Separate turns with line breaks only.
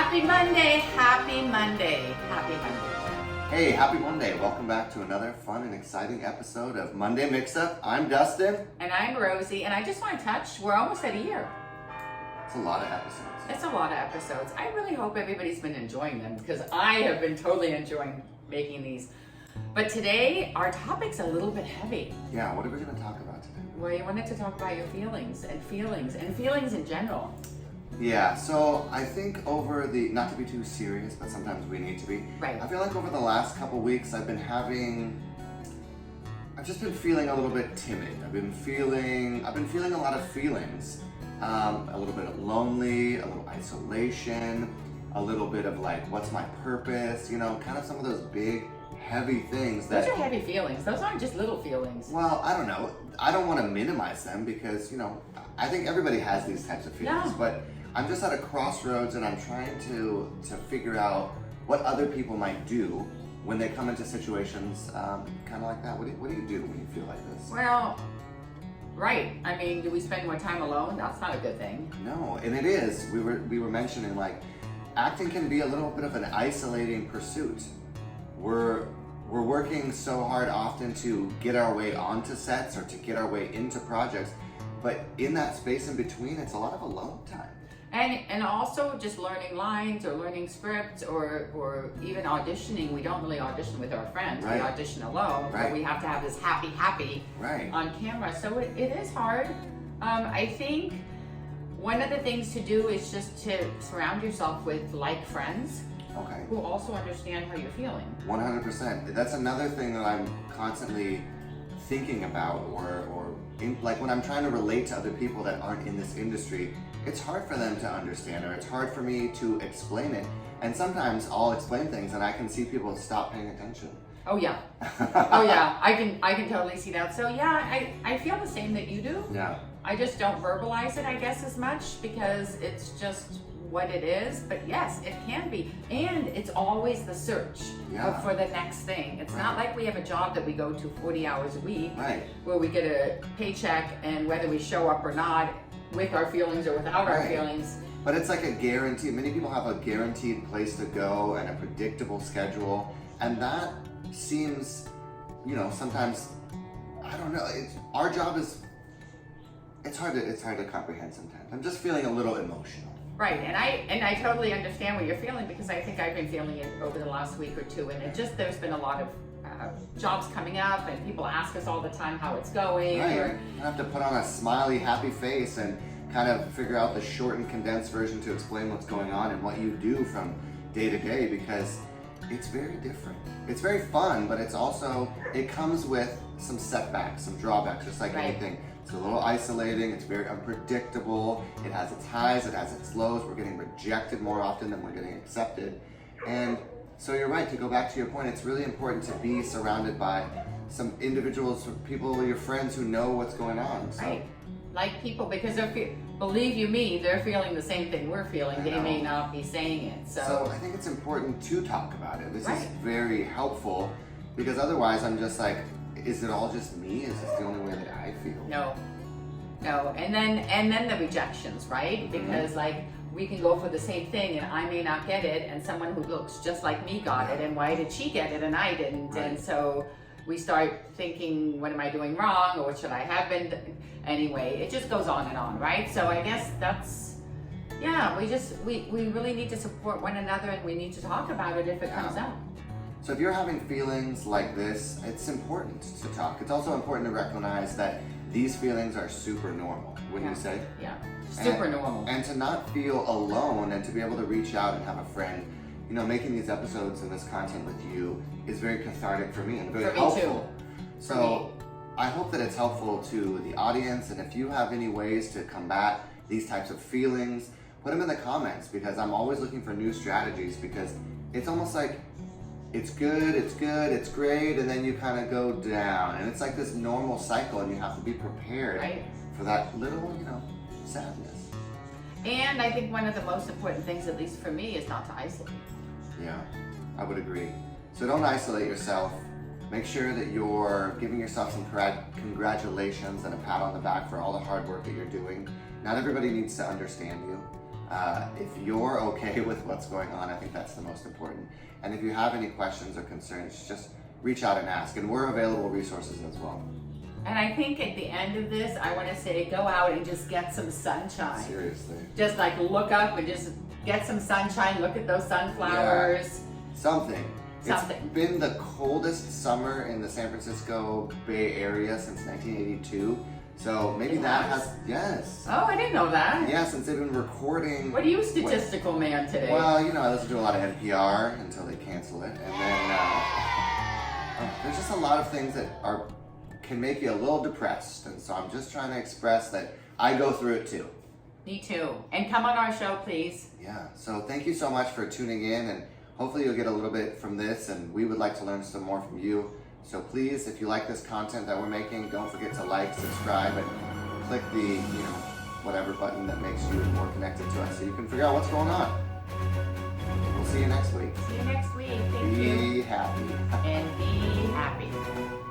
Happy Monday, happy Monday, happy Monday.
Hey, happy Monday. Welcome back to another fun and exciting episode of Monday Mix-Up. I'm Dustin.
And I'm Rosie, and I just want to touch, we're almost at a year.
It's a lot of episodes.
It's a lot of episodes. I really hope everybody's been enjoying them because I have been totally enjoying making these. But today, our topic's a little bit heavy.
Yeah, what are we going to talk about today?
Well, you wanted to talk about your feelings in general.
Yeah, so I think over the, not to be too serious, but sometimes we need to be.
Right.
I feel like over the last couple weeks I've just been feeling a little bit timid. I've been feeling a lot of feelings. A little bit of lonely, a little isolation, a little bit of like, what's my purpose? You know, kind of some of those big, heavy things that...
Those are heavy feelings. Those aren't just little feelings.
Well, I don't know. I don't want to minimize them because, you know, I think everybody has these types of feelings.
Yeah.
But I'm just at a crossroads and I'm trying to figure out what other people might do when they come into situations kind of like that. What do you do when you feel like this?
Well, right. I mean, do we spend more time alone? That's not a good thing.
No, and it is. We were mentioning like acting can be a little bit of an isolating pursuit. We're working so hard often to get our way onto sets or to get our way into projects, but in that space in between, it's a lot of alone time.
And also just learning lines or learning scripts or even auditioning. We don't really audition with our friends.
Right.
We audition alone.
Right.
But we have to have this happy
Right.
on camera. So it is hard. I think one of the things to do is just to surround yourself with like friends
Okay.
who also understand how you're feeling.
100%. That's another thing that I'm constantly thinking about like when I'm trying to relate to other people that aren't in this industry, it's hard for them to understand or it's hard for me to explain it. And sometimes I'll explain things and I can see people stop paying attention.
Oh yeah. Oh yeah. I can totally see that. So yeah, I feel the same that you do.
Yeah.
I just don't verbalize it, I guess, as much because it's just what it is. But yes, it can be. And it's always the search for the next thing. It's not like we have a job that we go to 40 hours a week where we get a paycheck and whether we show up or not with our feelings or without our feelings.
But it's like a guarantee. Many people have a guaranteed place to go and a predictable schedule. And that seems, you know, sometimes, I don't know, our job is, it's hard to comprehend sometimes. I'm just feeling a little emotional.
Right, and I totally understand what you're feeling because I think I've been feeling it over the last week or two, and there's been a lot of jobs coming up, and people ask us all the time how it's going.
Right, you have to put on a smiley, happy face and kind of figure out the short and condensed version to explain what's going on and what you do from day to day because it's very different. It's very fun, but it comes with some setbacks, some drawbacks, just like anything. It's a little isolating, it's very unpredictable, it has its highs, it has its lows, we're getting rejected more often than we're getting accepted. And so you're right, to go back to your point, it's really important to be surrounded by some individuals, people, your friends who know what's going on. So.
Right, like people, because believe you me, they're feeling the same thing we're feeling, they may not be saying it.
So I think it's important to talk about it. This is very helpful because otherwise I'm just like, is it all just me? Is this the only way that I feel?
No. And then the rejections, right? Because like we can go for the same thing and I may not get it and someone who looks just like me got it and why did she get it and I didn't?
Right.
And so we start thinking, what am I doing wrong or what should I have been? Anyway, it just goes on and on, right? So I guess that's, we really need to support one another and we need to talk about it if it comes up.
So if you're having feelings like this, it's important to talk. It's also important to recognize that these feelings are super normal, wouldn't you say?
Yeah, super normal.
And to not feel alone and to be able to reach out and have a friend, you know, making these episodes and this content with you is very cathartic for me and very helpful. So I hope that it's helpful to the audience, and if you have any ways to combat these types of feelings, put them in the comments because I'm always looking for new strategies because it's almost like it's good, it's great, and then you kind of go down. And it's like this normal cycle and you have to be prepared for that little, you know, sadness.
And I think one of the most important things, at least for me, is not to isolate.
Yeah, I would agree. So don't isolate yourself. Make sure that you're giving yourself some congratulations and a pat on the back for all the hard work that you're doing. Not everybody needs to understand you. if you're okay with what's going on, I think that's the most important. And if you have any questions or concerns, just reach out and ask. And we're available resources as well.
And I think at the end of this, I want to say go out and just get some sunshine.
Seriously.
Just like look up and just get some sunshine, look at those sunflowers.
Yeah. Something. It's been the coldest summer in the San Francisco Bay Area since 1982. So maybe that has, yes.
Oh, I didn't know that.
Yeah, since they've been recording.
What are you, statistical man, today?
Well, you know, I listen to a lot of NPR until they cancel it. And then there's just a lot of things that can make you a little depressed. And so I'm just trying to express that I go through it too.
Me too. And come on our show, please.
Yeah, so thank you so much for tuning in, and hopefully you'll get a little bit from this, and we would like to learn some more from you. So please, if you like this content that we're making, don't forget to like, subscribe, and click the, whatever button that makes you more connected to us so you can figure out what's going on. We'll see you next week.
See you next week. Thank you.
Be happy.
And be happy.